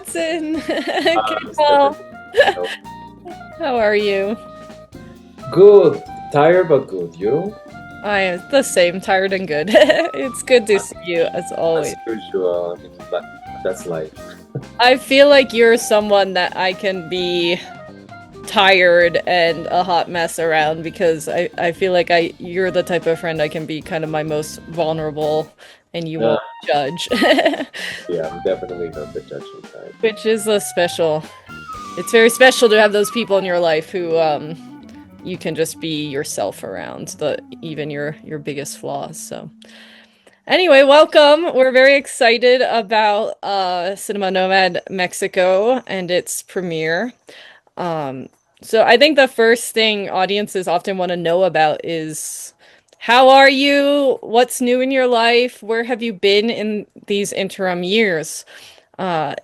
Atzin. Okay, Stefan. Paul. How are you? Good. Tired but good. You? I am the same, tired and good. It's good to see you as always. As usual. I mean, that's life. I feel like you're someone that I can be tired and a hot mess around because I feel like you're the type of friend I can be kind of my most vulnerable and you Uh, won't judge. yeah, I'm definitely not the judging type. Which is a special. It's very special to have those people in your life who you can just be yourself around, even your biggest flaws. So anyway, welcome. We're very excited about Cinema Nomad Mexico and its premiere. Um, so I think the first thing audiences often want to know about is how are you? What's new in your life? Where have you been in these interim years?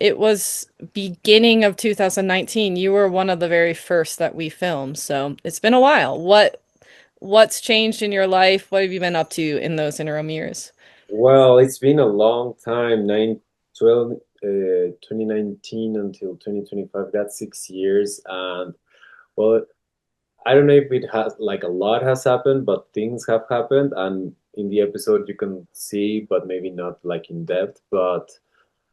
It was beginning of 2019. You were one of the very first that we filmed, so it's been a while. What's changed in your life? What have you been up to in those interim years? Well, it's been a long time. 2019 until 2025. That's 6 years. And well, I don't know if it has like a lot has happened, but things have happened. And in the episode, you can see, but maybe not like in depth. But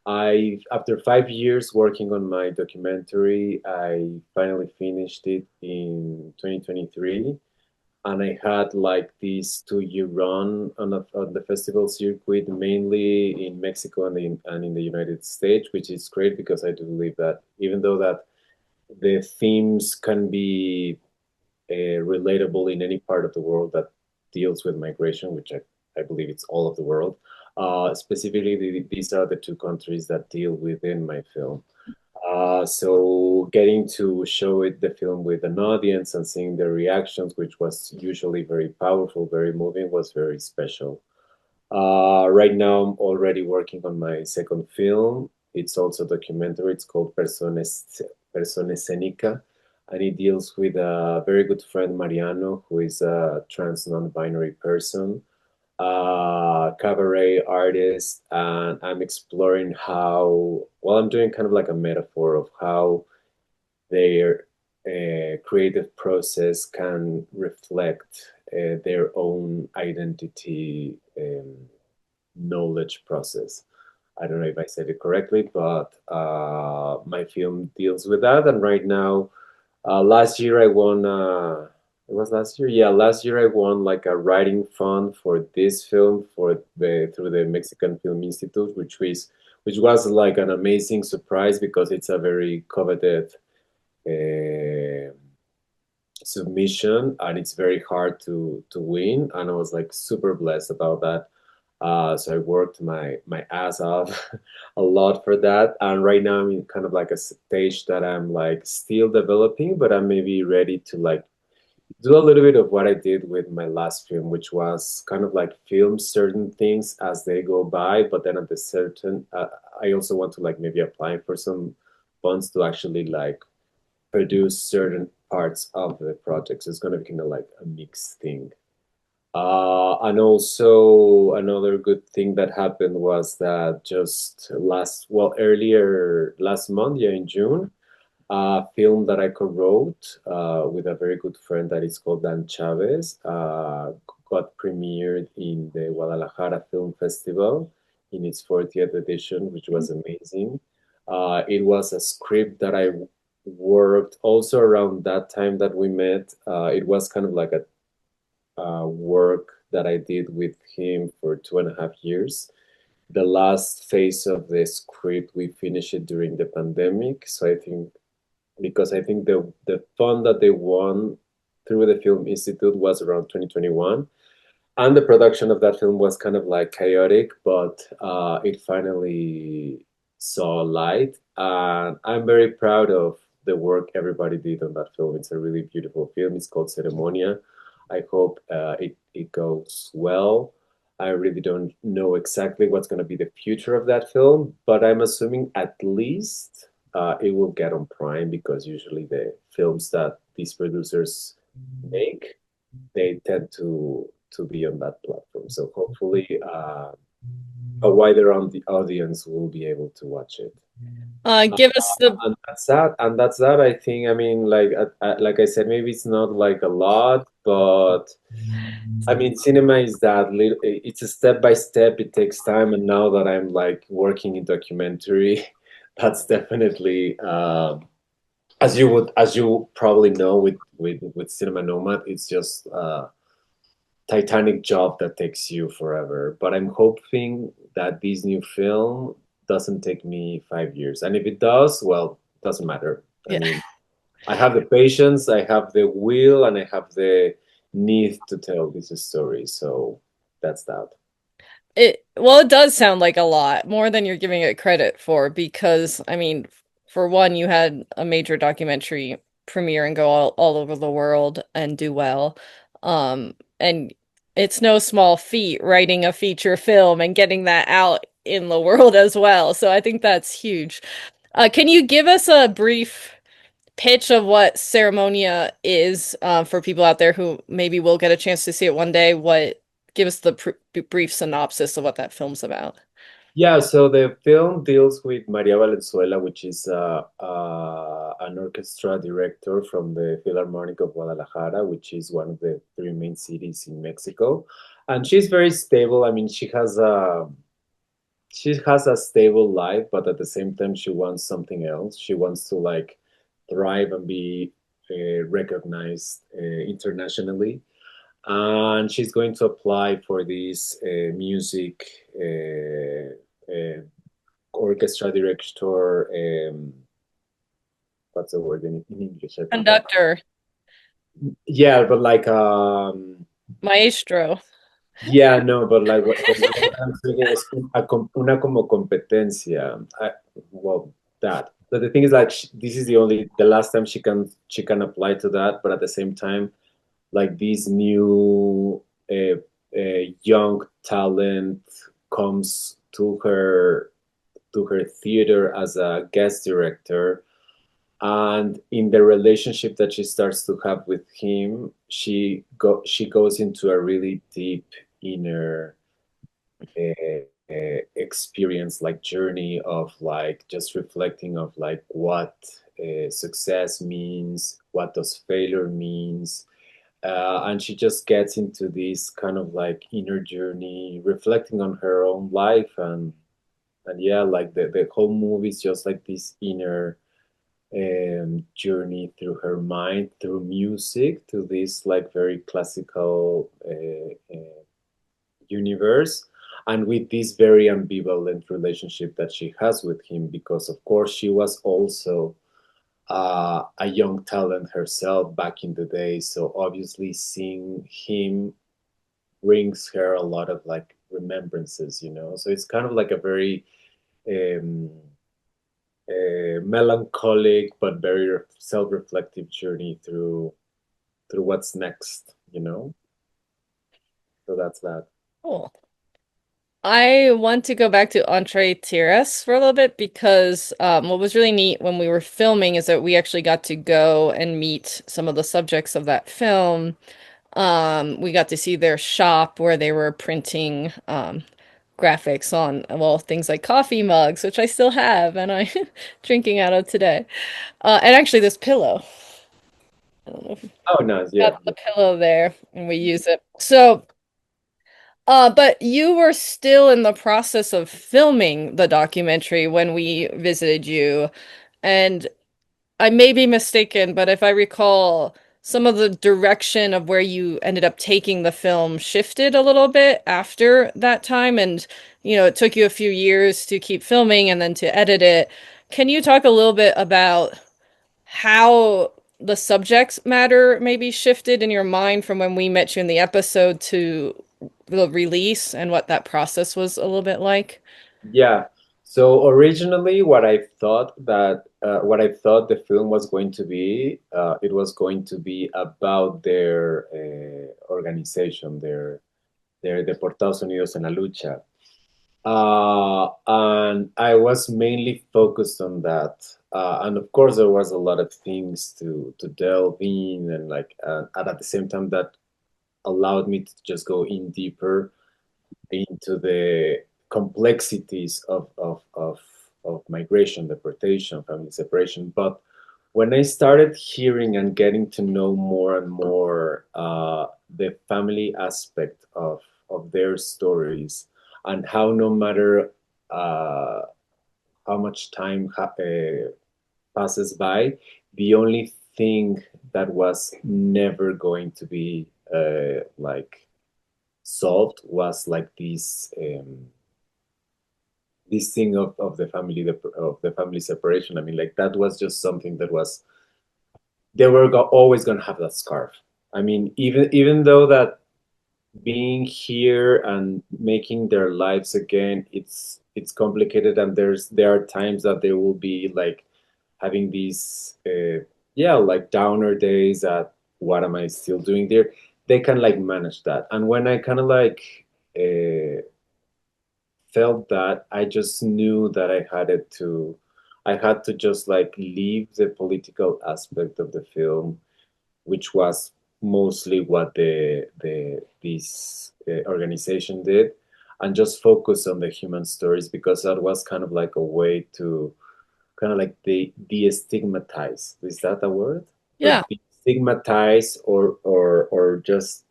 after 5 years working on my documentary, I finally finished it in 2023, and I had like this 2 year run on the festival circuit, mainly in Mexico and in the United States, which is great because I do believe that even though that the themes can be relatable in any part of the world that deals with migration, which I believe it's all of the world. Specifically, these are the two countries that deal within my film. So getting to show the film with an audience and seeing their reactions, which was usually very powerful, very moving, was very special. Right now, I'm already working on my second film. It's also a documentary. It's called Persona Escénica, and it deals with a very good friend, Mariano, who is a trans non-binary person, cabaret artist, and I'm exploring how, well, I'm doing kind of like a metaphor of how their creative process can reflect their own identity knowledge process. I don't know if I said it correctly, but my film deals with that. And right now, last year I won. It was last year. Yeah, last year I won like a writing fund for this film for the through the Mexican Film Institute, which was like an amazing surprise because it's a very coveted uh, submission and it's very hard to win. And I was like super blessed about that. So I worked my ass off a lot for that, and right now I'm in kind of like a stage that I'm like still developing, but I'm maybe ready to like do a little bit of what I did with my last film, which was kind of like film certain things as they go by, but then at the certain, I also want to like maybe apply for some funds to actually like produce certain parts of the project. So it's going to be kind of like a mixed thing. And also another good thing that happened was that earlier last month, yeah, in June, a film that I co-wrote with a very good friend that is called Dan Chavez got premiered in the Guadalajara Film Festival in its 40th edition, which was amazing. It was a script that I worked also around that time that we met. It was kind of like a work that I did with him for 2.5 years. The last phase of the script, we finished it during the pandemic. So I think because I think the fund that they won through the Film Institute was around 2021. And the production of that film was kind of like chaotic, but it finally saw light. And I'm very proud of the work everybody did on that film. It's a really beautiful film. It's called Ceremonia. I hope it goes well. I really don't know exactly what's going to be the future of that film, but I'm assuming at least it will get on Prime because usually the films that these producers make, they tend to be on that platform. So hopefully, a wider on the audience will be able to watch it. Give us the And that's that. And that's that. I think. I mean, like I said, maybe it's not like a lot, but I mean, cinema is that little. It's a step by step. It takes time. And now that I'm like working in documentary, that's definitely as you probably know with Cinema Nomad, it's just titanic job that takes you forever. But I'm hoping that this new film doesn't take me 5 years. And if it does, well, doesn't matter. I yeah. mean, I have the patience, I have the will, and I have the need to tell this story. So that's that. It does sound like a lot, more than you're giving it credit for, because I mean, for one, you had a major documentary premiere and go all over the world and do well. And it's no small feat writing a feature film and getting that out in the world as well. So I think that's huge. Can you give us a brief pitch of what Ceremonia is, for people out there who maybe will get a chance to see it one day? Give us the brief synopsis of what that film's about. Yeah, so the film deals with Maria Valenzuela, which is an orchestra director from the Philharmonic of Guadalajara, which is one of the three main cities in Mexico. And she's very stable. I mean, she has a stable life, but at the same time, she wants something else. She wants to like thrive and be recognized internationally. And she's going to apply for this music orchestra director. What's the word in English? I forgot. Conductor, Yeah, but like maestro. yeah, no, but like what I'm saying is una como competencia. Well, that. But the thing is, like, this is the last time she can apply to that. But at the same time, like this new young talent comes to her theater as a guest director, and in the relationship that she starts to have with him, she goes into a really deep inner experience, like journey of like just reflecting of like what success means, what does failure means, and she just gets into this kind of like inner journey, reflecting on her own life, and yeah, like the whole movie is just like this inner journey through her mind, through music, to this like very classical universe, and with this very ambivalent relationship that she has with him, because of course she was also a young talent herself back in the day. So obviously, seeing him brings her a lot of like remembrances, you know. So it's kind of like a very um, melancholic but very self-reflective journey through what's next, you know. So that's that. Cool. I want to go back to Entre Tierras for a little bit because what was really neat when we were filming is that we actually got to go and meet some of the subjects of that film. We got to see their shop where they were printing graphics on, well, things like coffee mugs, which I still have and I'm drinking out of today. And actually this pillow. I don't know if you Oh, nice. Yeah. got the pillow there and we use it. So, but you were still in the process of filming the documentary when we visited you, and I may be mistaken, but if I recall, some of the direction of where you ended up taking the film shifted a little bit after that time, and it took you a few years to keep filming and then to edit it. Can you talk a little bit about how the subject matter maybe shifted in your mind from when we met you in the episode to the release and what that process was a little bit like? Yeah. So originally, what I thought the film was going to be, it was going to be about their organization, their Deportados Unidos en la Lucha. And I was mainly focused on that. And of course, there was a lot of things to delve in, and like, and at the same time, that allowed me to just go in deeper into the complexities of migration, deportation, family separation. But when I started hearing and getting to know more and more the family aspect of their stories, and how no matter uh, how much time passes by, the only thing that was never going to be like solved was like this thing of the family of the family separation. I mean, like that was just something that was they were always going to have that scarf. I mean, even though that being here and making their lives again, it's complicated, and there are times that they will be like having these yeah, like downer days at what am I still doing there. They can like manage that, and when I kind of like uh, felt that, I just knew that I had to just like leave the political aspect of the film, which was mostly what the this organization did, and just focus on the human stories, because that was kind of like a way to kind of like de-stigmatize. Is that a word? Or Yeah. de-stigmatize, or just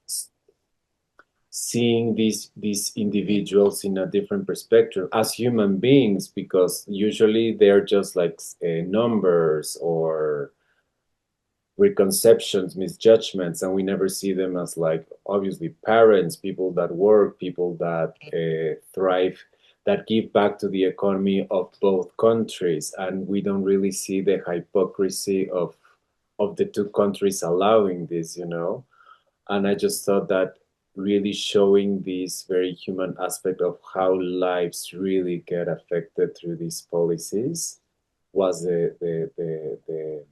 seeing these individuals in a different perspective as human beings, because usually they're just like numbers or preconceptions, misjudgments, and we never see them as like obviously parents, people that work, people that thrive, that give back to the economy of both countries, and we don't really see the hypocrisy of the two countries allowing this, you know. And I just thought that really showing this very human aspect of how lives really get affected through these policies was the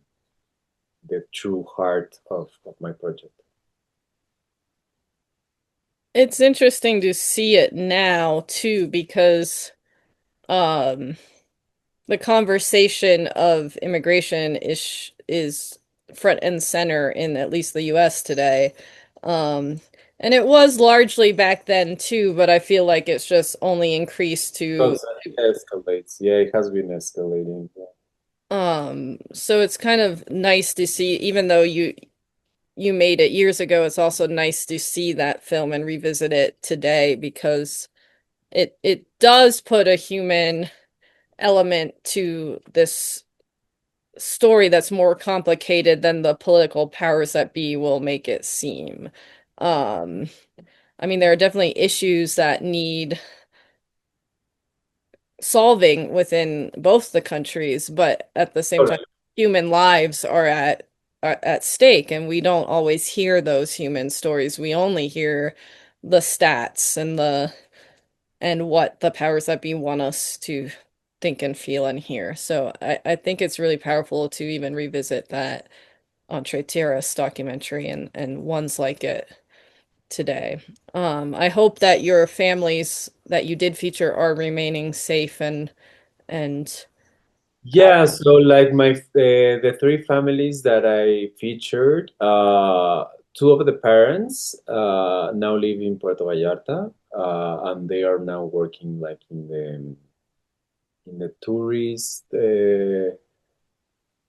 true heart of my project. It's interesting to see it now too, because um the conversation of immigration is front and center in at least the US today. Um, and it was largely back then too, but I feel like it's just only increased to Constantly escalates. Yeah, it has been escalating. Yeah. so it's kind of nice to see, even though you made it years ago, it's also nice to see that film and revisit it today because it does put a human element to this story that's more complicated than the political powers that be will make it seem. Um, I mean, there are definitely issues that need solving within both the countries, but at the same time, Totally. human lives are at stake, and we don't always hear those human stories. We only hear the stats and the and what the powers that be want us to think and feel and hear. So I think it's really powerful to even revisit that Entre Tierras documentary and ones like it today. I hope that your families that you did feature are remaining safe and Yeah, so like the three families that I featured, two of the parents now live in Puerto Vallarta, and they are now working like in the tourist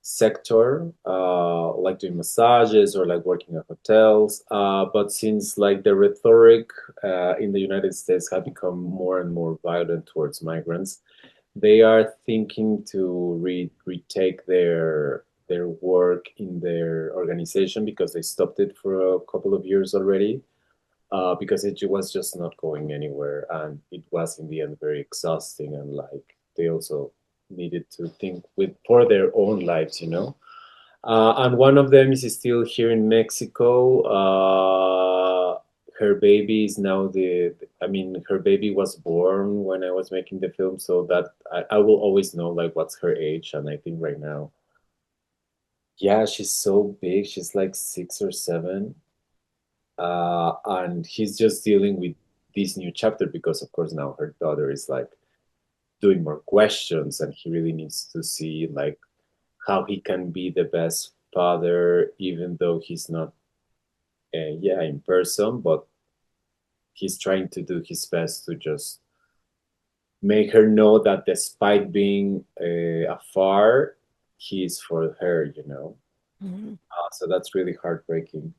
sector, like doing massages or like working at hotels. But since like the rhetoric in the United States have become more and more violent towards migrants, they are thinking to retake their work in their organization, because they stopped it for a couple of years already, because it was just not going anywhere, and it was in the end very exhausting, and like they also needed to think with for their own lives, you know. And one of them is still here in Mexico. Her baby is now I mean, her baby was born when I was making the film, so that I will always know like what's her age. And I think right now, yeah, she's so big. She's like 6 or 7. And he's just dealing with this new chapter, because, of course, now her daughter is like doing more questions, and he really needs to see like how he can be the best father, even though he's not, yeah, in person, but he's trying to do his best to just make her know that despite being afar, he's for her, you know. Mhm. So that's really heartbreaking.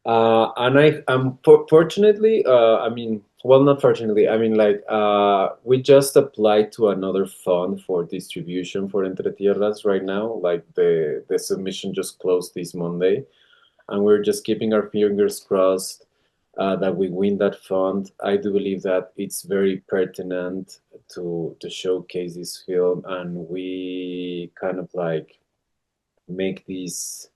And I'm fortunately, I mean, well, not fortunately, I mean, like, we just applied to another fund for distribution for Entre Tierras right now. Like the submission just closed this Monday, and we're just keeping our fingers crossed that we win that fund. I do believe that it's very pertinent to showcase this film, and we kind of like make this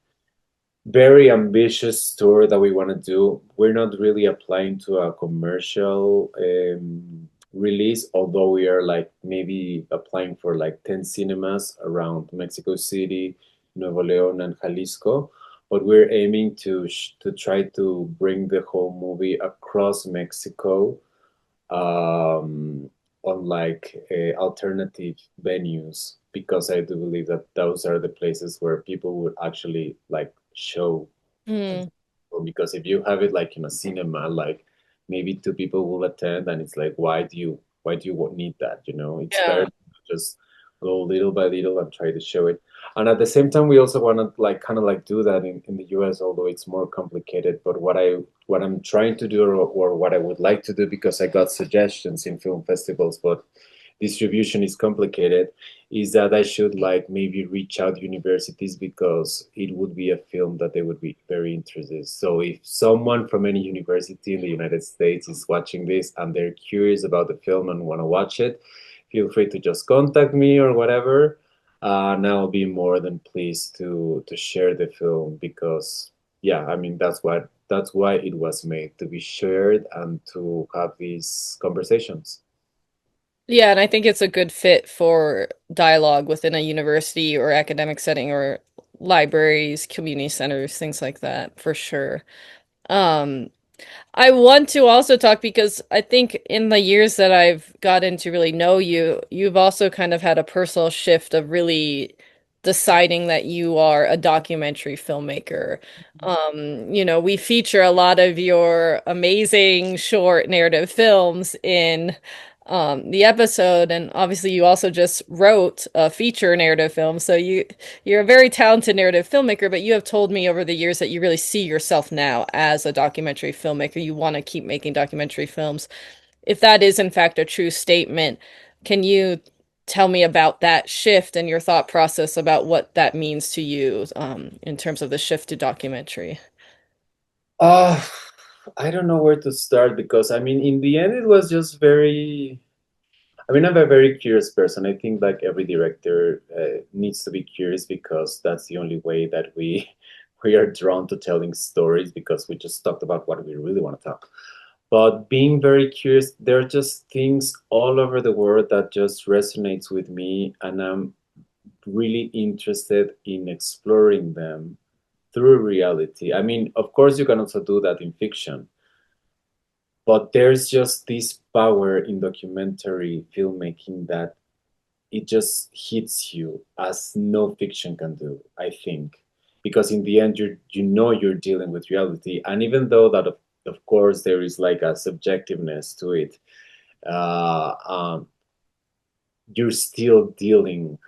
very ambitious tour that we want to do. We're not really applying to a commercial release, although we are like maybe applying for like 10 cinemas around Mexico City, Nuevo León, and Jalisco. But we're aiming to try to bring the whole movie across Mexico, um, on like alternative venues, because I do believe that those are the places where people would actually like show. Mm, Or because if you have it like in a cinema, like maybe two people will attend, and it's like, why do you need that? You know, it's better yeah. to just go little by little and try to show it. And at the same time, we also want to like kind of like do that in the US, although it's more complicated. But what I'm trying to do, or what I would like to do, because I got suggestions in film festivals, but distribution is complicated, is that I should like maybe reach out universities, because it would be a film that they would be very interested. So if someone from any university in the United States is watching this and they're curious about the film and want to watch it, feel free to just contact me or whatever. And I'll be more than pleased to share the film, because yeah, I mean that's why it was made, to be shared and to have these conversations. Yeah, and I think it's a good fit for dialogue within a university or academic setting or libraries, community centers, things like that, for sure. Um, I want to also talk because I think in the years that I've gotten to really know you, you've also kind of had a personal shift of really deciding that you are a documentary filmmaker. We feature a lot of your amazing short narrative films in the episode, and obviously you also just wrote a feature narrative film, so you're a very talented narrative filmmaker, but you have told me over the years that you really see yourself now as a documentary filmmaker. You want to keep making documentary films. If that is in fact a true statement, can you tell me about that shift and your thought process about what that means to you in terms of the shift to documentary? Uh, I don't know where to start, because I mean, in the end, it was just very. I mean, I'm a very curious person. I think like every director needs to be curious, because that's the only way that we we are drawn to telling stories, because we just talked about what we really want to talk. But being very curious, there are just things all over the world that just resonates with me, and I'm really interested in exploring them through reality. I mean, of course, you can also do that in fiction, but there's just this power in documentary filmmaking that it just hits you as no fiction can do, I think. Because in the end, you're dealing with reality. And even though that, of course, there is like a subjectiveness to it, uh, um, you're still dealing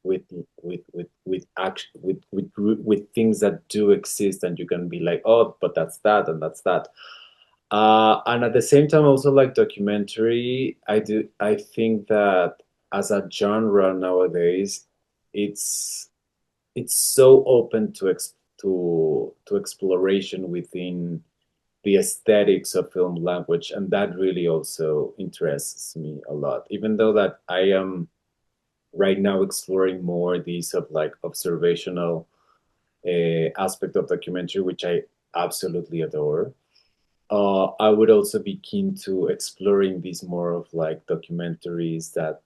with with things that do exist, and you can be like, oh, but that's that, and that's that. And at the same time, also like documentary, I think that as a genre nowadays, it's it's so open to exploration within the aesthetics of film language, and that really also interests me a lot. Even though that I am right now exploring more these of like observational aspect of documentary, which I absolutely adore. I would also be keen to exploring these more of like documentaries that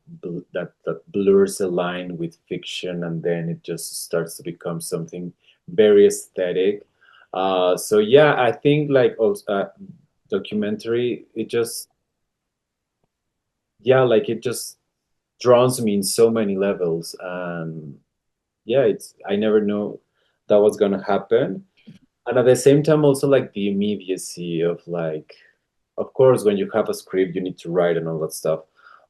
blurs the line with fiction, and then it just starts to become something very aesthetic. So yeah, I think like also documentary, it just yeah, like it just draws me in so many levels, and yeah, it's I never know that was gonna happen. And at the same time, also like the immediacy of like, of course, when you have a script, you need to write and all that stuff.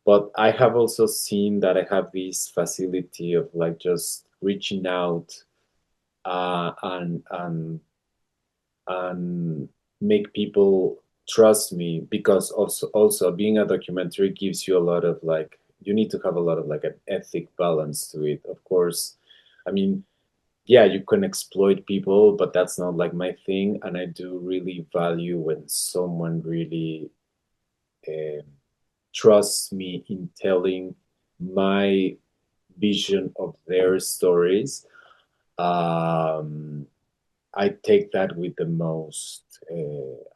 But I have also seen that I have this facility of like just reaching out and make people trust me because also being a documentary gives you a lot of like you need to have a lot of like an ethic balance to it. Of course, I mean, yeah, you can exploit people, but that's not like my thing. And I do really value when someone really um, trusts me in telling my vision of their stories. Um, I take that with the most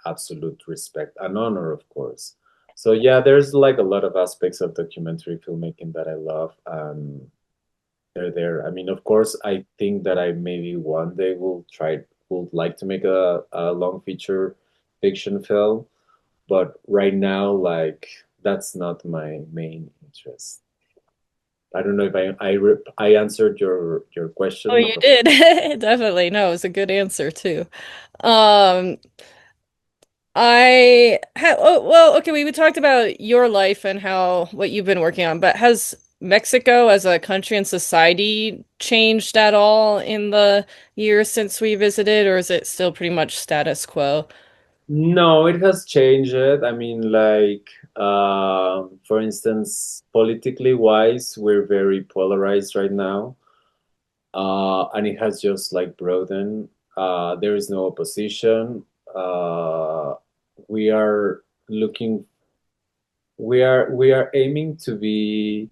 absolute respect and honor, of course. So yeah, there's like a lot of aspects of documentary filmmaking that I love. They're there. I mean, of course, I think that I maybe one day would like to make a long feature fiction film, but right now, like that's not my main interest. I don't know if I answered your Oh, question. you did. Definitely. No, it was a good answer too. Um, well, okay, we talked about your life and how what you've been working on, but has Mexico as a country and society changed at all in the years since we visited, or is it still pretty much status quo? No, it has changed. I mean, like, for instance, politically wise, we're very polarized right now, and it has just like broadened. There is no opposition. Uh, we are looking, we are aiming to be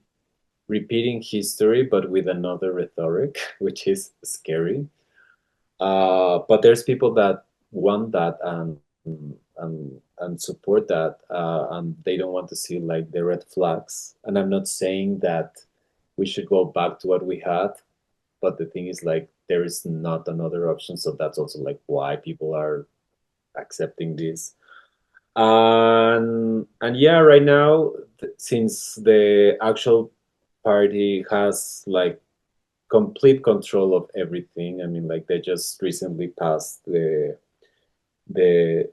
repeating history, but with another rhetoric, which is scary. But there's people that want that and support that, and they don't want to see like the red flags. And I'm not saying that we should go back to what we had, but the thing is like there is not another option. So that's also like why people are accepting this. And yeah, right now, since the actual party has like complete control of everything. I mean, like they just recently passed the the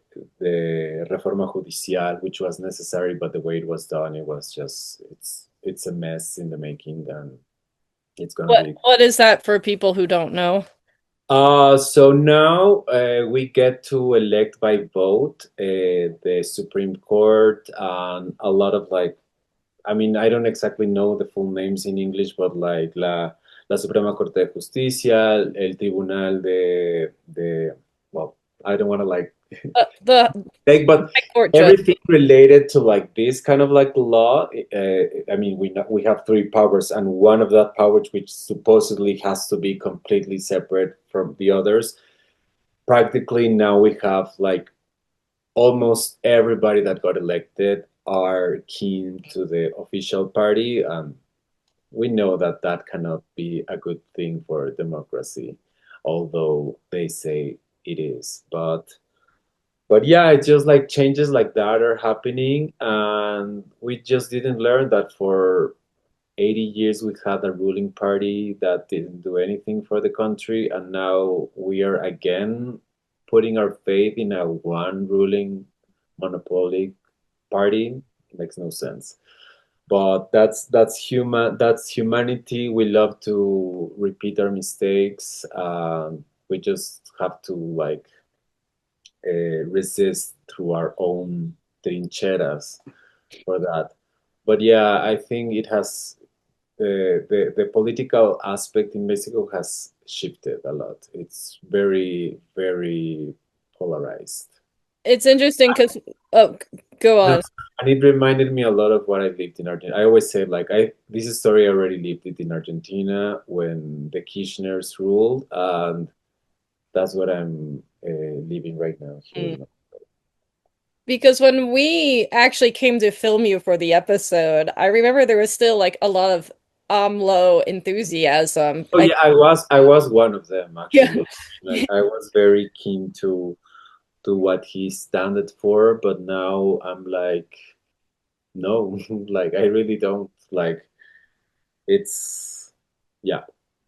reforma judicial, which was necessary, but the way it was done, it was just it's a mess in the making, and it's gonna be. What is that for people who don't know? So now we get to elect by vote the Supreme Court and a lot of like I mean, I don't exactly know the full names in English, but like la Suprema Corte de Justicia, el Tribunal well, I don't want to like The take, but High Court judge. everything related to like this kind of like law. I mean, we have three powers, and one of that powers, which supposedly has to be completely separate from the others. Practically now we have like almost everybody that got elected are keen to the official party. We know that that cannot be a good thing for democracy, although they say it is. But yeah, it's just like changes like that are happening, and we just didn't learn that for 80 years we had a ruling party that didn't do anything for the country, and now we are again putting our faith in a one ruling monopoly party. It makes no sense. But that's humanity. We love to repeat our mistakes. We just have to like resist through our own trincheras for that. But yeah, I think it has the political aspect in Mexico has shifted a lot. It's very, very polarized. It's interesting because oh, go No, on. and it reminded me a lot of what I lived in Argentina. I always say like I this story I already lived it in Argentina when the Kirchners ruled, and that's what I'm living right now here Mm. in. Because when we actually came to film you for the episode, I remember there was still like a lot of AMLO enthusiasm. Oh yeah, I was one of them Yeah. actually. Like I was very keen to what he standed for, but now I'm like no, like I really don't like it's yeah,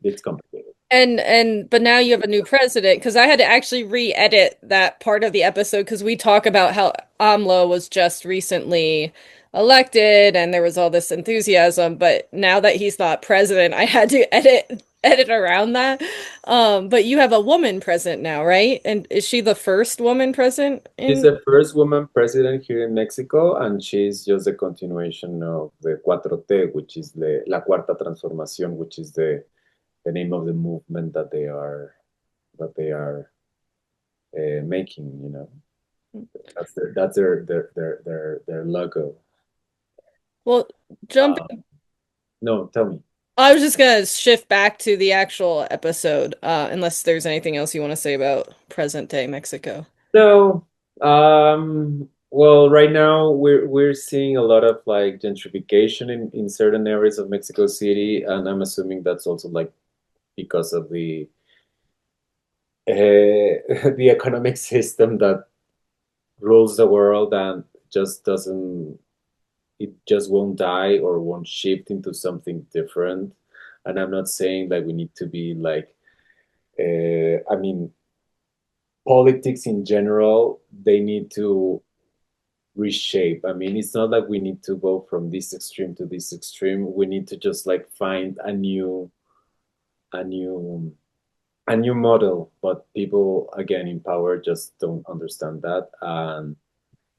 it's complicated. And but now you have a new president because I had to actually re-edit that part of the episode because we talk about how AMLO was just recently elected and there was all this enthusiasm, but now that he's not president, I had to edit around that. But you have a woman president now, right? And is she the first woman president She's in? the first woman president here in Mexico, and she's just a continuation of the Cuatro T, which is the La Cuarta Transformación, which is the name of the movement that they are making. That's their logo. Well, jump. Uh, no, tell me. I was just gonna shift back to the actual episode, unless there's anything else you want to say about present day Mexico. No. Well, right now we're seeing a lot of like gentrification in certain areas of Mexico City, and I'm assuming that's also like because of the economic system that rules the world and just doesn't it just won't die or won't shift into something different. And I'm not saying that we need to be like I mean politics in general, they need to reshape. I mean, it's not that we need to go from this extreme to this extreme. We need to just like find a new a new model, but people again in power just don't understand that. And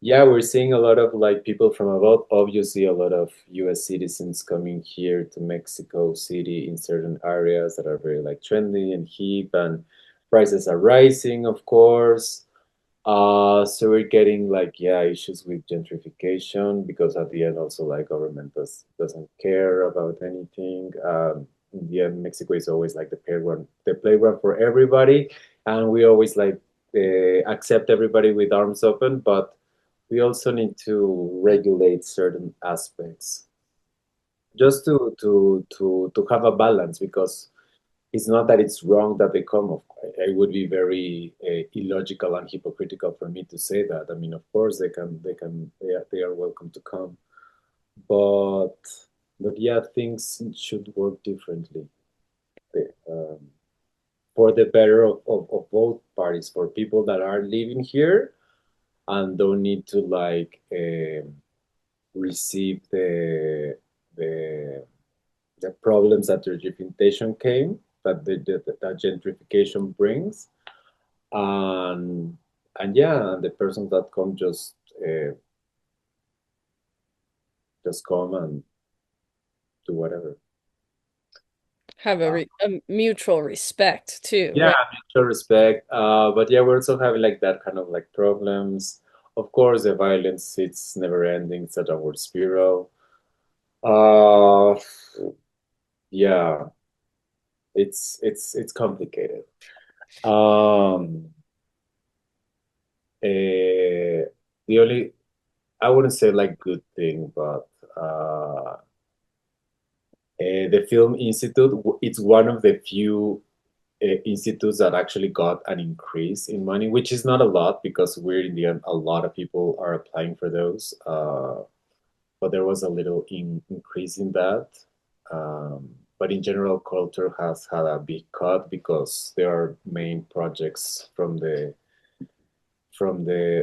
yeah, we're seeing a lot of like people from abroad, obviously a lot of US citizens coming here to Mexico City in certain areas that are very like trendy and hip, and prices are rising, of course. So we're getting like yeah issues with gentrification because at the end also like government doesn't care about anything. In the end, Mexico is always like the playground for everybody, and we always like accept everybody with arms open, but we also need to regulate certain aspects just to have a balance because it's not that it's wrong that they come. It would be very illogical and hypocritical for me to say that. I mean, of course they are welcome to come, but yeah, things should work differently um, for the better of both parties, for people that are living here and don't need to like receive the the problems that gentrification came that gentrification brings, and yeah, and the persons that come just come and do whatever. Have Uh, a mutual respect too, yeah, right? mutual respect. But yeah, we're also having like that kind of like problems. Of course, the violence it's never ending. It's a downward spiral. Uh, yeah, it's complicated. Um, the only I wouldn't say like good thing, but the Film Institute, it's one of the few institutes that actually got an increase in money, which is not a lot because we're in the end, a lot of people are applying for those. But there was a little increase in that. But in general, culture has had a big cut because there are main projects from the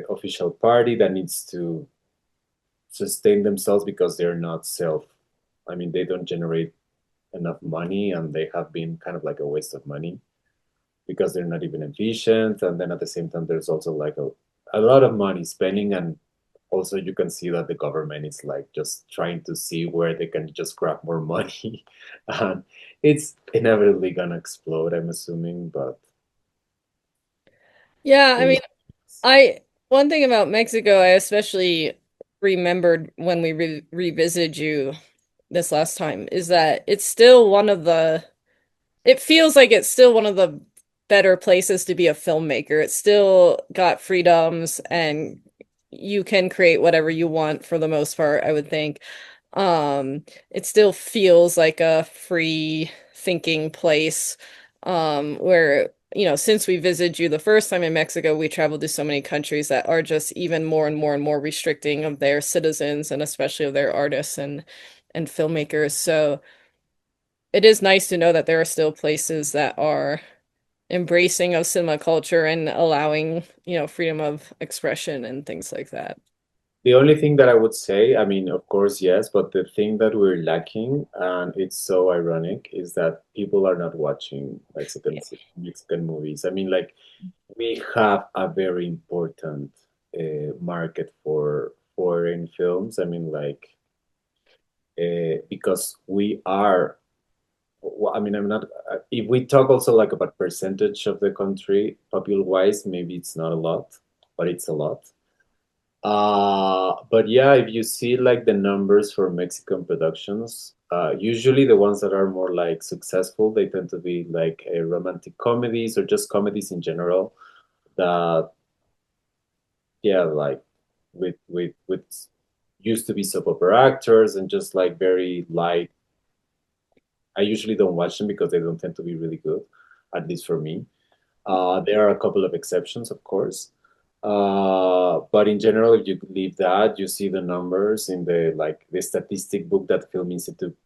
official party that needs to sustain themselves because they're not I mean, they don't generate enough money and they have been kind of like a waste of money because they're not even efficient. And then at the same time, there's also like a lot of money spending. And also you can see that the government is like just trying to see where they can just grab more money. And it's inevitably gonna explode, I'm assuming, but Yeah, I it mean, is. I one thing about Mexico, I especially remembered when we revisited you this last time is that it's still one of the it feels like it's still one of the better places to be a filmmaker. It's still got freedoms and you can create whatever you want for the most part, I would think. It still feels like a free thinking place, where, since we visited you the first time in Mexico, we traveled to so many countries that are just even more and more and more restricting of their citizens and especially of their artists and filmmakers. So it is nice to know that there are still places that are embracing of cinema culture and allowing, freedom of expression and things like that. The only thing that I would say, I mean, of course, yes, but the thing that we're lacking, and it's so ironic, is that people are not watching Mexican movies. I mean, like we have a very important market for foreign films. I mean, like because we are. Well, I mean, I'm not. If we talk also like about percentage of the country, popular wise, maybe it's not a lot, but it's a lot. But yeah, if you see like the numbers for Mexican productions, usually the ones that are more like successful, they tend to be like romantic comedies or just comedies in general. That yeah, like with used to be soap opera actors and just like very light. I usually don't watch them because they don't tend to be really good, at least for me. There are a couple of exceptions, of course. But in general, if you leave that, you see the numbers in the like the statistic book that Film Institute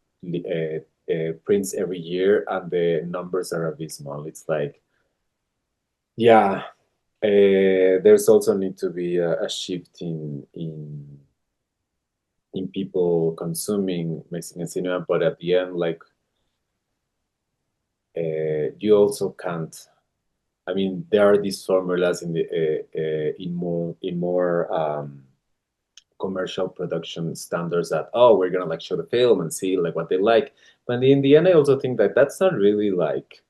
prints every year, and the numbers are abysmal. It's like, yeah, there's also need to be a shift in people consuming Mexican cinema, but at the end, like you also can't. I mean, there are these formulas in the in more commercial production standards that we're gonna like show the film and see like what they like. But in the end, I also think that that's not really like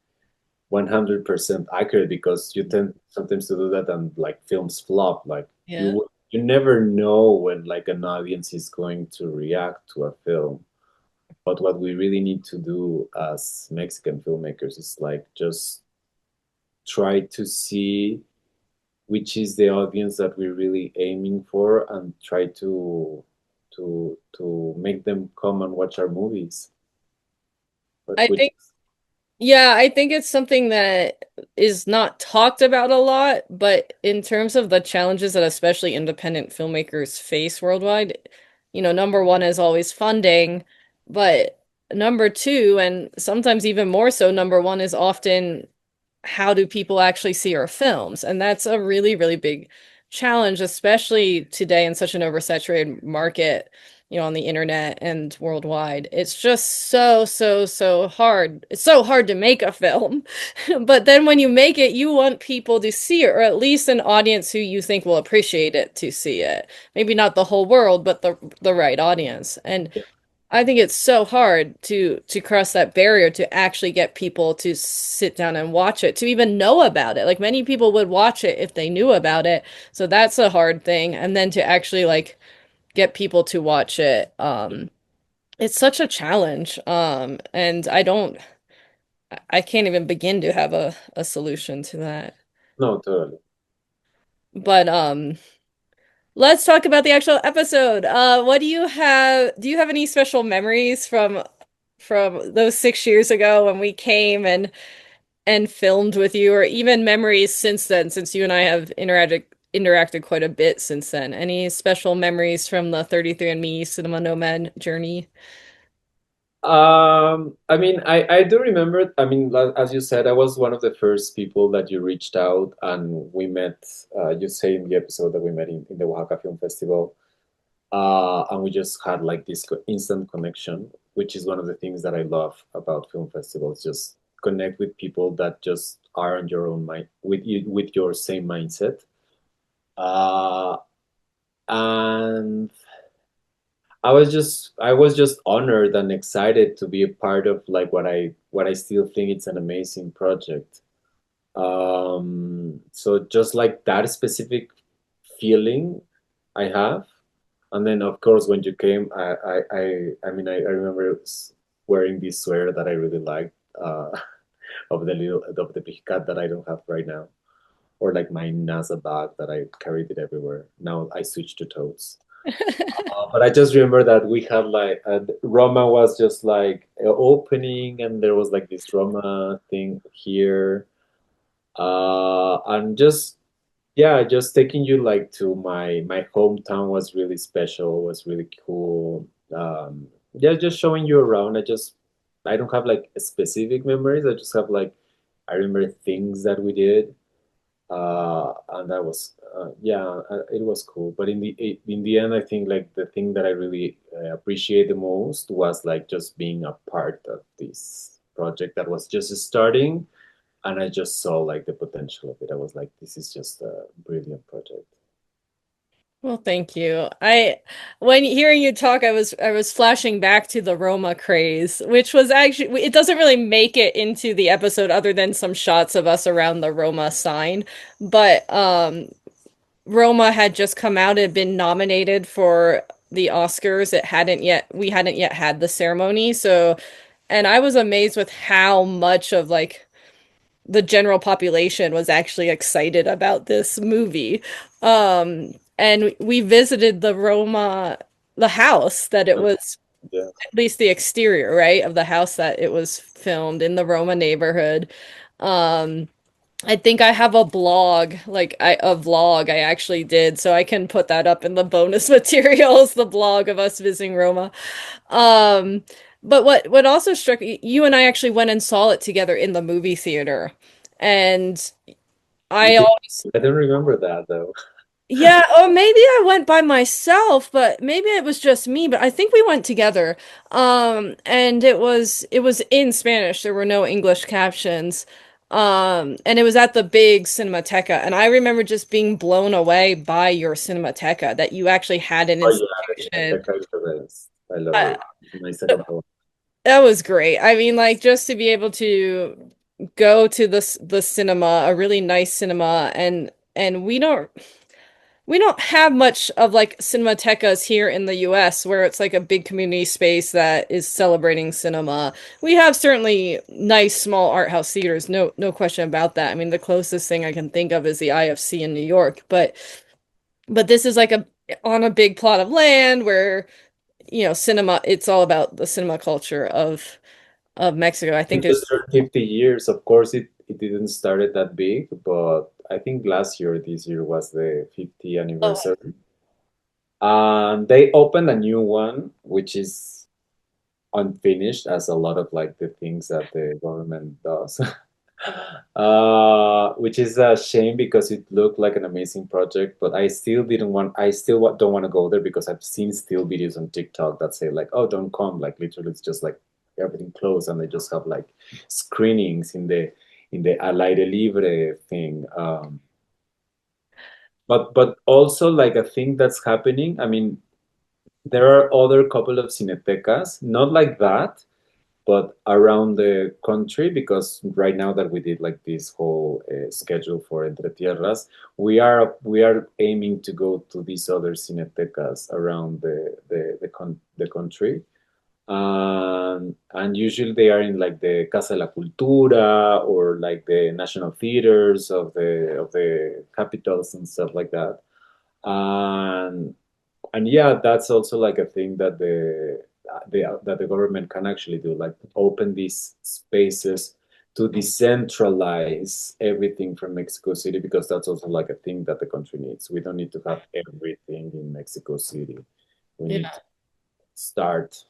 100% accurate because you tend sometimes to do that and like films flop. Like Yeah. you never know when like an audience is going to react to a film. But what we really need to do as Mexican filmmakers is like just try to see which is the audience that we're really aiming for and try to make them come and watch our movies. But I which think Yeah, I think it's something that is not talked about a lot, but in terms of the challenges that especially independent filmmakers face worldwide, number one is always funding, but number two, and sometimes even more so, number one is often how do people actually see our films? And that's a really, really big challenge, especially today in such an oversaturated market, on the internet and worldwide. It's just so, so, so hard. It's so hard to make a film. But then when you make it, you want people to see it, or at least an audience who you think will appreciate it to see it. Maybe not the whole world, but the right audience. And yeah, I think it's so hard to cross that barrier to actually get people to sit down and watch it, to even know about it. Like many people would watch it if they knew about it. So that's a hard thing. And then to actually like get people to watch it, it's such a challenge. And I can't even begin to have a solution to that. no, totally. But let's talk about the actual episode. What do you have? Do you have any special memories from those 6 years ago when we came and filmed with you, or even memories since then, since you and I have interacted quite a bit since then? Any special memories from the 33andMe Cinema Nomad journey? I mean, I do remember. I mean, as you said, I was one of the first people that you reached out and we met. You say in the episode that we met in the Oaxaca Film Festival, and we just had like this instant connection, which is one of the things that I love about film festivals. Just connect with people that just are on your own mind with you with your same mindset. Uh, and I was just honored and excited to be a part of like what I still think it's an amazing project. So just like that specific feeling I have. And then, of course, when you came, I mean, I remember wearing this sweater that I really liked, of the big cat that I don't have right now, or like my NASA bag that I carried it everywhere. Now I switched to totes. But I just remember that we had like Roma was just like opening, and there was like this Roma thing here, and just yeah, just taking you like to my hometown was really special, was really cool. Yeah, just showing you around. I don't have like specific memories. I just have like I remember things that we did. And that was yeah, it was cool. But in the end, I think like the thing that I really appreciate the most was like just being a part of this project that was just starting, and I just saw like the potential of it. I was like, this is just a brilliant project. Well, thank you. When hearing you talk, I was flashing back to the Roma craze, which was actually it doesn't really make it into the episode other than some shots of us around the Roma sign, but Roma had just come out, it had been nominated for the Oscars. We hadn't yet had the ceremony, so and I was amazed with how much of like the general population was actually excited about this movie. And we visited the house that it was, Yeah. at least the exterior, right, of the house that it was filmed in the Roma neighborhood. Um, I think I have a vlog I actually did, so I can put that up in the bonus materials, the blog of us visiting Roma. Um, but what also struck you and I actually went and saw it together in the movie theater. And We I did. always I don't remember that though. yeah, or maybe I went by myself, but maybe it was just me, but I think we went together. And it was in Spanish. There were no English captions. And it was at the big Cinemateca, and I remember just being blown away by your Cinemateca that you actually had an Oh yeah, the installation. Cineteca is the best. I love Uh, it. It's my second home. that was great. I mean, like just to be able to go to the cinema, a really nice cinema, and we don't have much of like cinematecas here in the US where it's like a big community space that is celebrating cinema. We have certainly nice small art house theaters, no question about that. I mean, the closest thing I can think of is the IFC in New York, but this is like a on a big plot of land where, cinema, it's all about the cinema culture of Mexico. I think It there's just turned 50 years. Of course, it didn't start it that big, but I think last year, this year was the 50th oh, anniversary. And they opened a new one, which is unfinished, as a lot of like the things that the government does. Which is a shame because it looked like an amazing project, but I still don't want to go there because I've seen still videos on TikTok that say like, oh, don't come. Like literally it's just like everything closed and they just have like screenings in the al aire libre thing. But also like a thing that's happening. I mean, there are other couple of cinetecas, not like that, but around the country, because right now that we did like this whole schedule for Entre Tierras, we are aiming to go to these other cinetecas around the country, and usually they are in like the Casa de la Cultura or like the national theaters of the capitals and stuff like that. And yeah, that's also like a thing that the government can actually do, like open these spaces to decentralize everything from Mexico City, because that's also like a thing that the country needs. We don't need to have everything in Mexico City. We need yeah. to start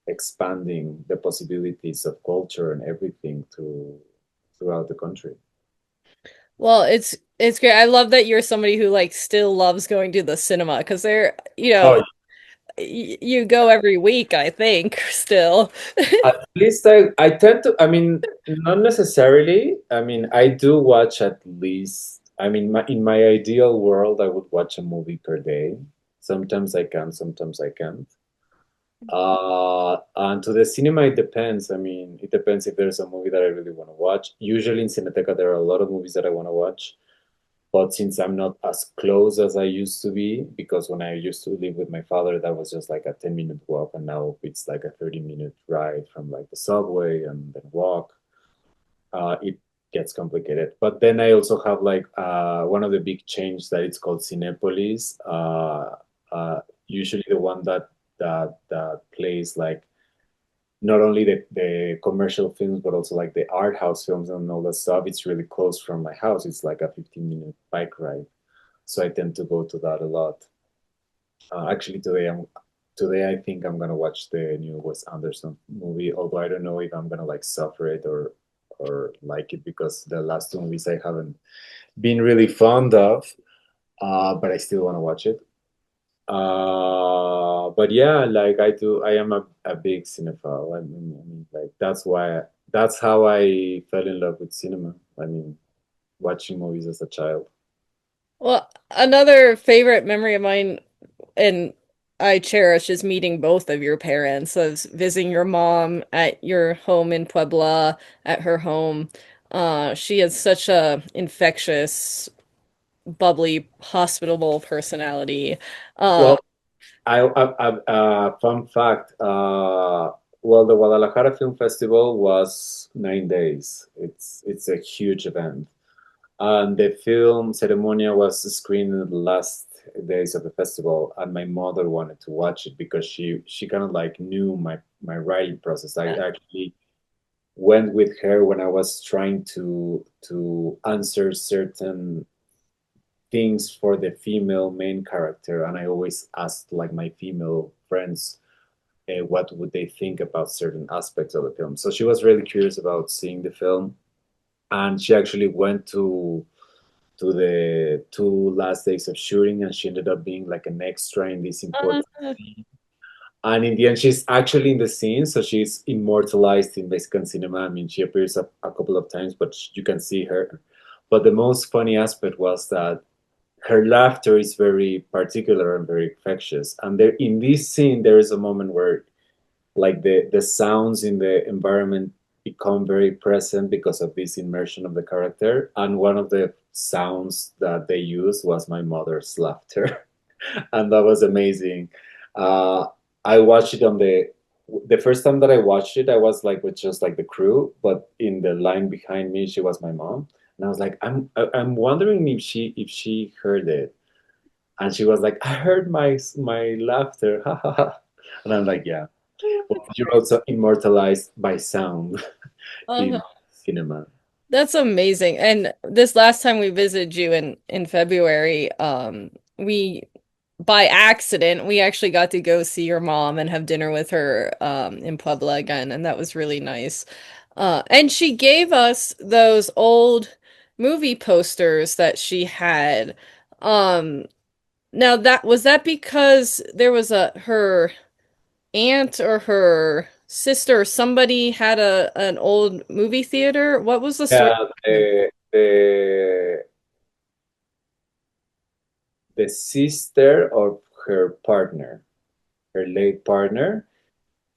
expanding the possibilities of culture and everything throughout the country. Well, it's great. I love that you're somebody who like still loves going to the cinema because Oh, you go every week, I think, still. at least I tend to, I mean, not necessarily. I mean, I do watch at least, I mean, in my ideal world, I would watch a movie per day. Sometimes I can, sometimes I can't. And to the cinema, it depends. I mean, it depends if there's a movie that I really want to watch. Usually in Cineteca, there are a lot of movies that I want to watch. But since I'm not as close as I used to be, because when I used to live with my father, that was just like a 10-minute walk, and now it's like a 30-minute ride from like the subway and then walk. It gets complicated. But then I also have like one of the big chains that it's called Cinepolis. Usually the one that plays like not only the commercial films but also like the art house films and all that stuff. It's really close from my house. It's like a 15-minute bike ride. So I tend to go to that a lot. Actually, today I think I'm gonna watch the new Wes Anderson movie, although I don't know if I'm gonna like suffer it or like it because the last two movies I haven't been really fond of, but I still want to watch it. But yeah, like I am a big cinephile. Like that's how I fell in love with cinema. I mean, watching movies as a child. Well, another favorite memory of mine, and I cherish, is meeting both of your parents, of visiting your mom at your home in Puebla, at her home. She has such a infectious, bubbly, hospitable personality. Uh, Well, fun fact. Well, the Guadalajara Film Festival was 9 days. It's a huge event. And the film Ceremonia was screened in the last days of the festival, and my mother wanted to watch it because she kind of like knew my writing process. I actually went with her when I was trying to answer certain things for the female main character, and I always asked like my female friends what would they think about certain aspects of the film. So she was really curious about seeing the film, and she actually went to the two last days of shooting, and she ended up being like an extra in this important uh, scene. And in the end, she's actually in the scene, so she's immortalized in Mexican cinema. I mean, she appears a couple of times, but you can see her. But the most funny aspect was that her laughter is very particular and very infectious. And there, in this scene, there is a moment where like the sounds in the environment become very present because of this immersion of the character. And one of the sounds that they used was my mother's laughter, and that was amazing. Uh, I watched it on the first time that I watched it, I was like with just like the crew, but in the line behind me, she was my mom, and I was like, I'm wondering if she heard it, and she was like, I heard my laughter, ha ha ha, and I'm like, yeah. Well, you're also immortalized by sound uh, in cinema. that's amazing. And this last time we visited you in February, we by accident we actually got to go see your mom and have dinner with her in Puebla again, and that was really nice. And she gave us those old movie posters that she had. Um, Now that was that because there was a her aunt or her sister or somebody had a an old movie theater? What was the story? Yeah, the sister of her partner, her late partner,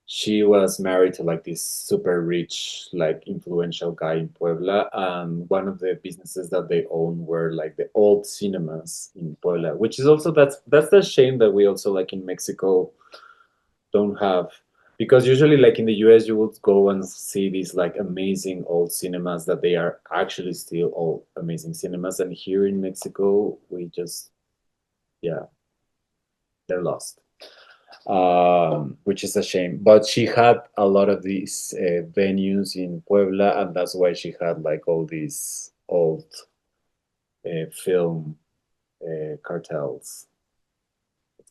she was married to like this super rich, like influential guy in Puebla. And one of the businesses that they own were like the old cinemas in Puebla, which is also that's the shame that we also like in Mexico don't have. Because usually like in the US you would go and see these like amazing old cinemas that they are actually still old amazing cinemas. And here in Mexico we just yeah, they're lost. Which is a shame. But she had a lot of these venues in Puebla, and that's why she had like all these old film cartels,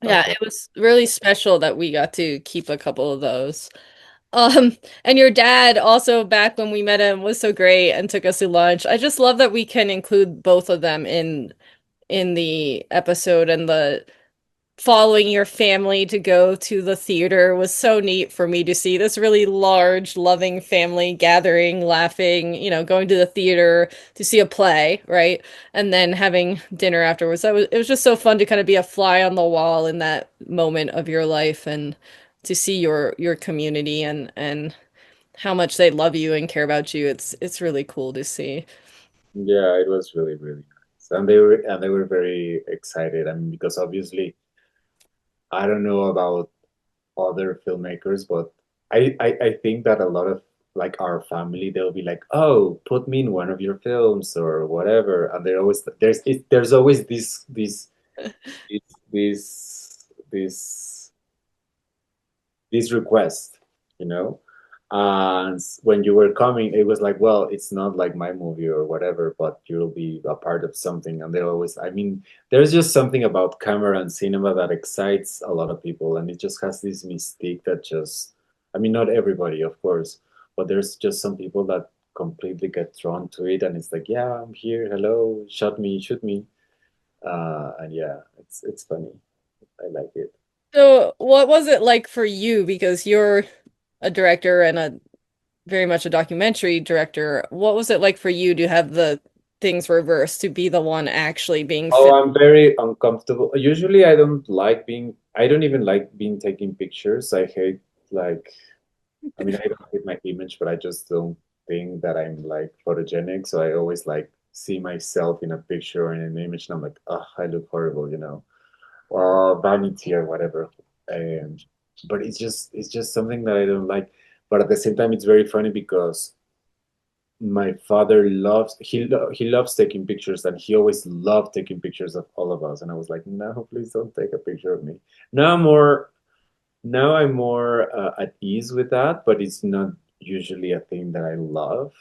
Yeah, stuff like. it was really special that we got to keep a couple of those. And your dad also back when we met him was so great and took us to lunch. I just love that we can include both of them in the episode, and the following your family to go to the theater was so neat for me to see this really large, loving family gathering, laughing, going to the theater to see a play, right? And then having dinner afterwards. It was just so fun to kind of be a fly on the wall in that moment of your life, and to see your community and how much they love you and care about you. It's really cool to see. Yeah, it was really really nice, and they were very excited. I mean, because obviously I don't know about other filmmakers, but I think that a lot of like our family, they'll be like, "Oh, put me in one of your films or whatever," and there's always this this this request, you know. And when you were coming, it was like, well, it's not like my movie or whatever, but you'll be a part of something. And they always, I mean, there's just something about camera and cinema that excites a lot of people, and it just has this mystique that just, I mean, not everybody, of course, but there's just some people that completely get drawn to it, and it's like, yeah, I'm here, hello, shot me, shoot me. And yeah, it's funny. I like it. So, what was it like for you? Because you're a director and a very much a documentary director. What was it like for you to have the things reversed, to be the one actually being Oh, filmed? I'm very uncomfortable. Usually, I don't even like being taking pictures. I hate, like, I mean, I don't hate my image, but I just don't think that I'm like photogenic. So I always like see myself in a picture or in an image, and I'm like, oh, I look horrible, or vanity or whatever. Um, but it's just something that I don't like. But at the same time, it's very funny because my father he loves taking pictures, and he always loved taking pictures of all of us. And I was like, no, please don't take a picture of me. Now I'm more now I'm more at ease with that, but it's not usually a thing that I love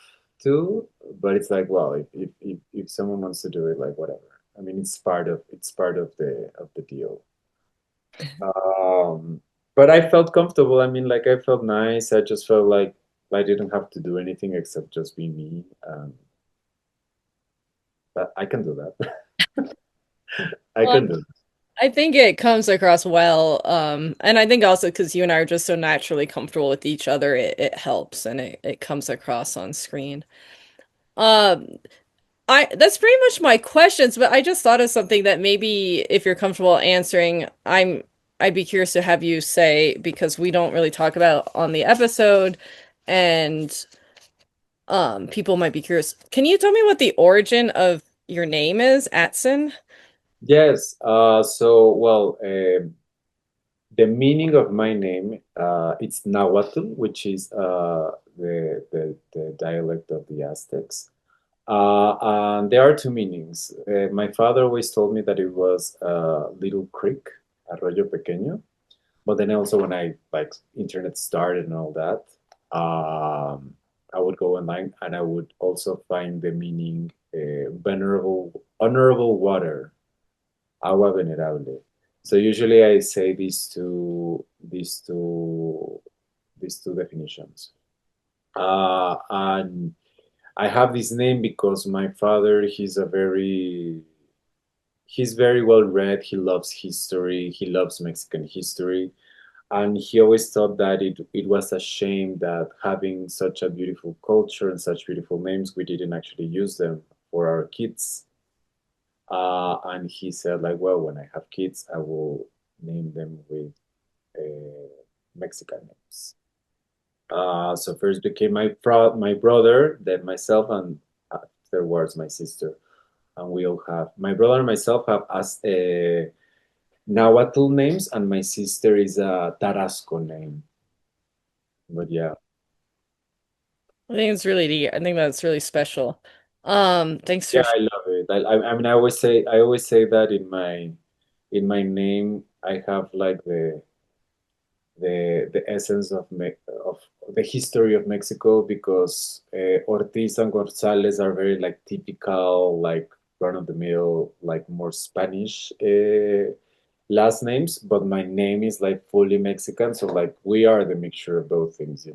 to. But it's like, well, if someone wants to do it, like, whatever. I mean, it's part of the deal. Um, but I felt comfortable. I mean, like, I felt nice. I just felt like I didn't have to do anything except just be me. But I can do that. I Well, can do I think it comes across well. And I think also because you and I are just so naturally comfortable with each other, it helps and it comes across on screen. Um, I that's pretty much my questions, but I just thought of something that maybe if you're comfortable answering, I'd be curious to have you say because we don't really talk about on the episode and people might be curious. Can you tell me what the origin of your name is, Atzin? Yes. Well, the meaning of my name, it's Nahuatl, which is the dialect of the Aztecs. And there are two meanings. My father always told me that it was Little Creek, Arroyo Pequeño. But then also when I like internet started and all that, I would go online and I would also find the meaning honorable water, agua venerable. So usually I say these two definitions. And I have this name because my father, he's very well read. He loves history. He loves Mexican history. And he always thought that it was a shame that having such a beautiful culture and such beautiful names, we didn't actually use them for our kids. And he said, like, well, when I have kids, I will name them with Mexican names. So first became my brother, then myself, and afterwards my sister. And we all have my brother and myself have as Nahuatl names, and my sister is a Tarasco name. But yeah, I think it's really neat. I think that's really special. Thanks for yeah, I love it. I mean, I always say that in my name, I have like the essence of the history of Mexico, because Ortiz and González are very like typical, like run of the mill, like more Spanish last names, but my name is like fully Mexican, so like we are the mixture of both things.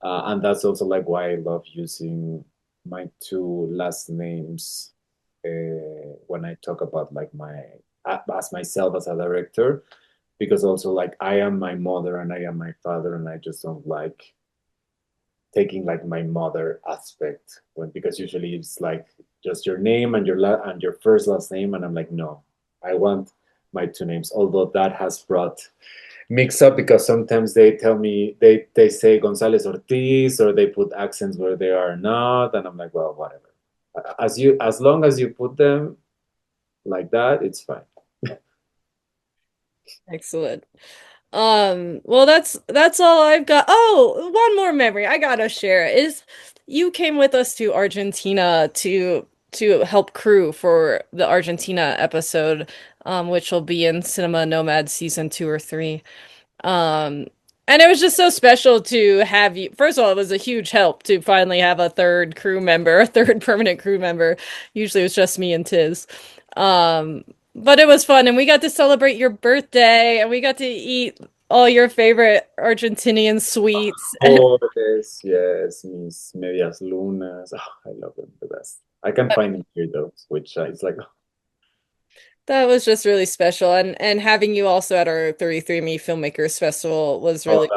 And that's also like why I love using my two last names when I talk about like as myself as a director, because also like I am my mother and I am my father, and I just don't like taking like my mother aspect because usually it's like just your name and your first last name, and I'm like, no, I want my two names. Although that has brought mix up because sometimes they tell me they say González Ortiz, or they put accents where they are not, and I'm like, well, whatever. As long as you put them like that, it's fine. excellent. Well, that's all I've got. Oh, one more memory I gotta share is you came with us to Argentina to help crew for the Argentina episode, which will be in Cinema Nomad season 2 or 3. Um, and it was just so special to have you. First of all, it was a huge help to finally have a third crew member, a third permanent crew member. Usually it was just me and Tiz. Um, but it was fun, and we got to celebrate your birthday, and we got to eat all your favorite Argentinian sweets. Bordes, yes, mis medias lunas. Oh, I love them the best. I can find them here though, which it's like, That was just really special. And having you also at our 33 Me Filmmakers Festival was oh, really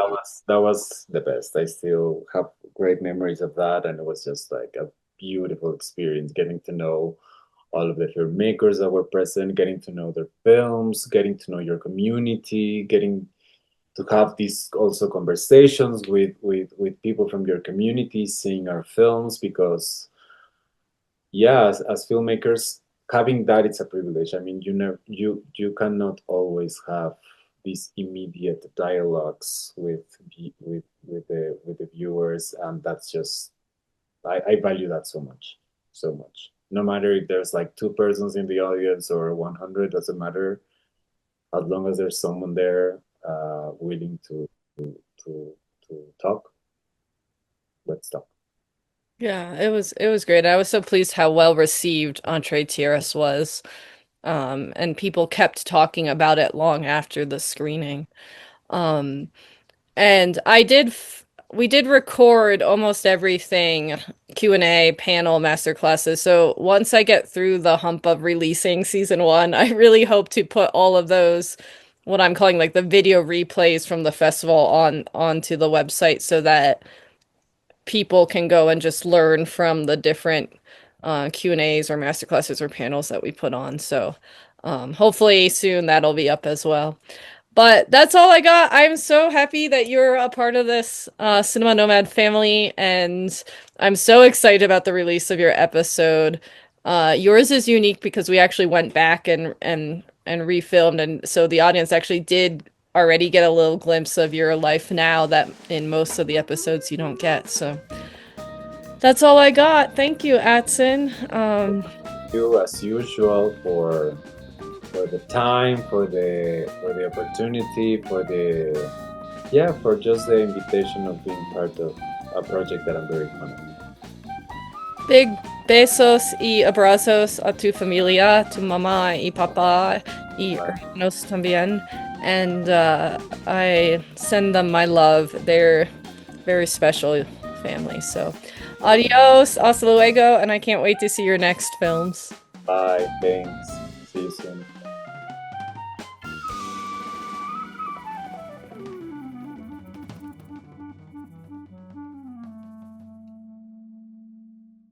that was the best. I still have great memories of that, and it was just like a beautiful experience getting to know all of the filmmakers that were present, getting to know their films, getting to know your community, getting to have these also conversations with people from your community, seeing our films, because yeah, as filmmakers, having that it's a privilege. I mean, you cannot always have these immediate dialogues with the viewers, and that's just I value that so much, so much. No matter if there's like two persons in the audience or 100, doesn't matter. As long as there's someone there willing to to talk, let's talk. yeah, it was great. I was so pleased how well received Entree Tierras was. And people kept talking about it long after the screening. Um, and we did record almost everything, Q&A, panel, master classes. So once I get through the hump of releasing season one, I really hope to put all of those, what I'm calling like the video replays from the festival onto the website so that people can go and just learn from the different Q&As or master classes or panels that we put on. So hopefully soon that'll be up as well. But that's all I got. I'm so happy that you're a part of this Cinema Nomad family, and I'm so excited about the release of your episode. Yours is unique because we actually went back and refilmed, and so the audience actually did already get a little glimpse of your life now that in most of the episodes you don't get. So that's all I got. Thank you, Atzin. You, as usual, for the time, for the opportunity, for the yeah, for just the invitation of being part of a project that I'm very fond of. Big besos y abrazos a tu familia, tu mamá y papá y Bye. hermanos también. And I send them my love. They're very special family. So, adios, hasta luego, and I can't wait to see your next films. Bye. Thanks. See you soon.